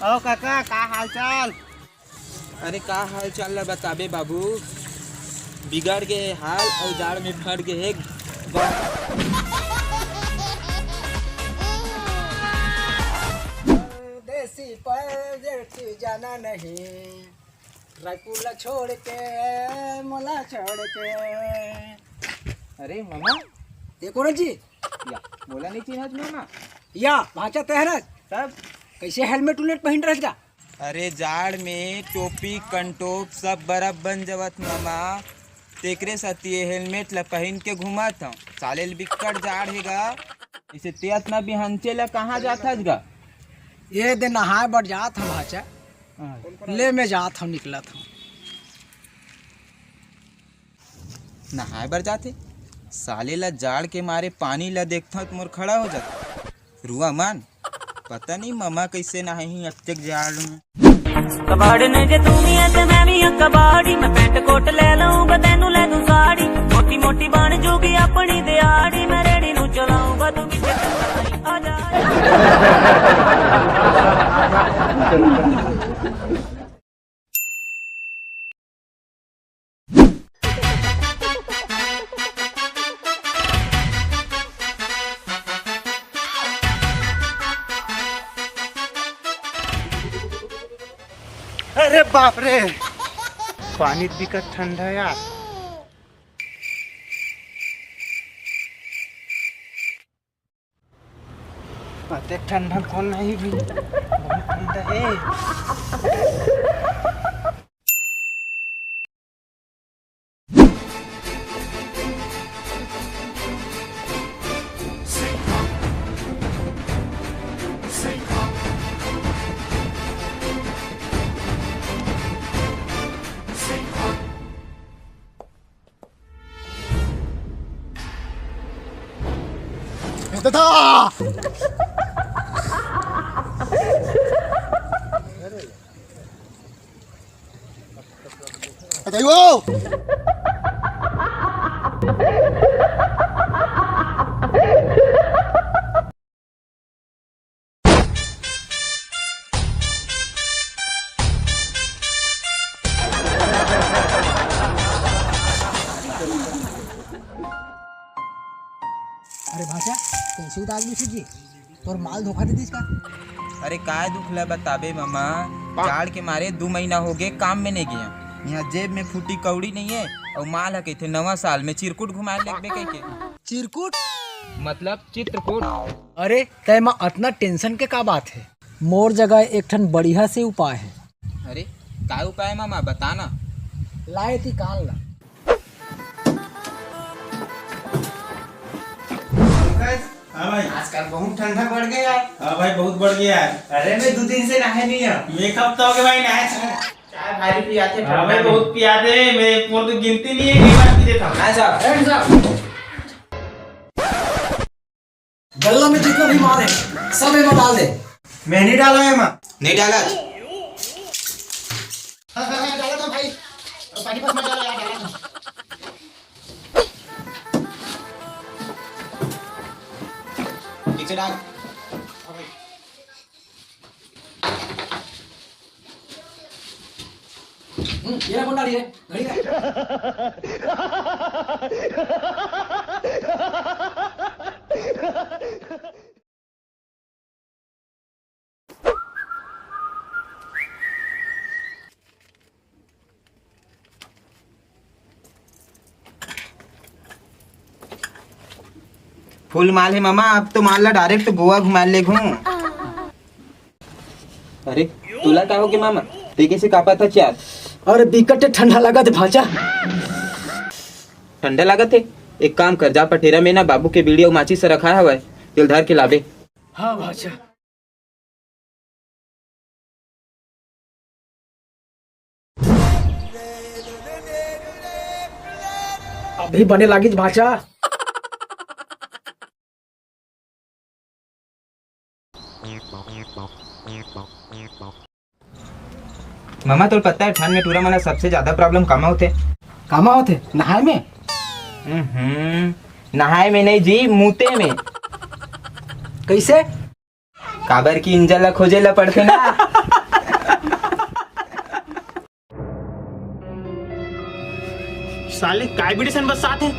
ओ काका का हाल चाल। अरे का हाल चाल ला बताबे बाबू, बिगड़ गए हाल और जाड़ में फट गए देसी पर जाना नहीं, रकुला छोड़ के मोला छोड़ के। अरे मामा देखो ना जी, या बोला नहीं चिन्हत मामा या भाचा तहरत तब। कैसे हेलमेट उलमेट पहन रह जा। अरे जाड़ में टोपी कंटोप सब बर्फ बन जवत मामा, तेकरे साथ ये हेलमेट ला पहन के घुमा था। साले बिकट जाड़ हैगा, इसे तेत ना बिहंचे ला कहाँ जाता गा। ये दिन नहाए बढ़ जात हम भाचा, ले में जात हम निकला था। नहाए बर जाते साले ला जाड़ के मारे पानी ला देखता तो मोर खड़ा हो जाता। रुआ मान पता नहीं मामा कैसे नहाई अत्यक जाड़ में। कबाड़ ने जे तू भी है ते मैं भी हूं कबाड़ी, मैं पैंट कोट ले लऊंगा तेनू ले दूं साड़ी, मोटी मोटी बन जूगी अपनी दिहाड़ी, मैं रेड़ी नू चलाऊंगा तू किसे आ जा। अरे बाप रे, पानी बिकट ठंडा यार। अते ठंडा कौन नहीं भी, बहुत ठंडा है। अरे भाषा कैसे उदास भी जी, तोर माल धोखा दे दीस का। अरे काय दुख ला बताबे मामा, जाड़ के मारे 2 महीना हो गए काम में नहीं गया। यहाँ जेब में फूटी कौड़ी नहीं है और माल है कहते नवा साल में चिरकुट घुमाए लगबे कह के। चिरकुट मतलब चित्रकूट। अरे तय माँ इतना टेंशन के का बात है, मोर जगह एक ठन बढ़िया से उपाय है। अरे काय उपाय मामा बताना। लाए थी कान ला। हाँ भाई, आजकल बहुत ठंडा बढ़ गया यार। हाँ भाई बहुत बढ़ गया है। अरे मैं 2 दिन से नहाए नहीं है। एक हफ्ता हो गया भाई नहाए। चाय भारी पियाते। हाँ भाई बहुत पियाते, मेरे फोन तो गिनती नहीं है, कई बार पी देता हूँ। गल्ला में जितना भी माल है सब इमा डाल दे। मैं नहीं डाला है माँ। नहीं डाला। डाला था भाई, पानी पास में डाला यार, डाला था। नीचे डाल। ये कौन डाली है घड़ी का। फुल माल है मामा, अब तो माल ला डायरेक्ट गोवा घुमा ले घूम। अरे तुला का हो गया मामा, तेके से कापा था चार। अरे बिकट ठंडा लगा थे भाचा। ठंडा लागत है, एक काम कर जा पटेरा में ना बाबू के बीड़ी और माची से रखा हुआ है, तेल धर के लाबे। हाँ भाचा। अभी बने लगी भाचा। मामा तो पता है ठंड में टूरा माना सबसे ज्यादा प्रॉब्लम कहाँ होते? कहाँ होते? नहाए में? नहाए में नहीं जी, मुते में। कैसे? काबर की इंजन ला खोजे ला पड़ते ना। साले काय बीड़ी सन बस साथ है।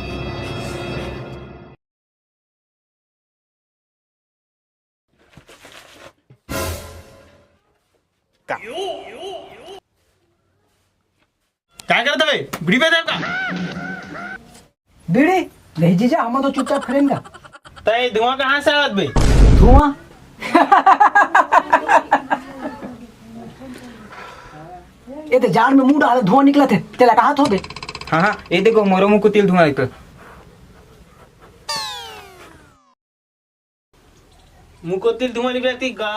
काय करत बे बीड़ी पे का बीड़ी नहीं जीजा, हम तो चुपचाप खड़ेंगे। तय धुआं कहाँ से आवत बे? धुआं ये तो जान में मुंह डाले धुआं निकला थे, तेरा कहा थो बे? हाँ हाँ, ये देखो मोरो मुँह को तिल धुआं निकल। मुंह को तिल धुआं निकलती गा।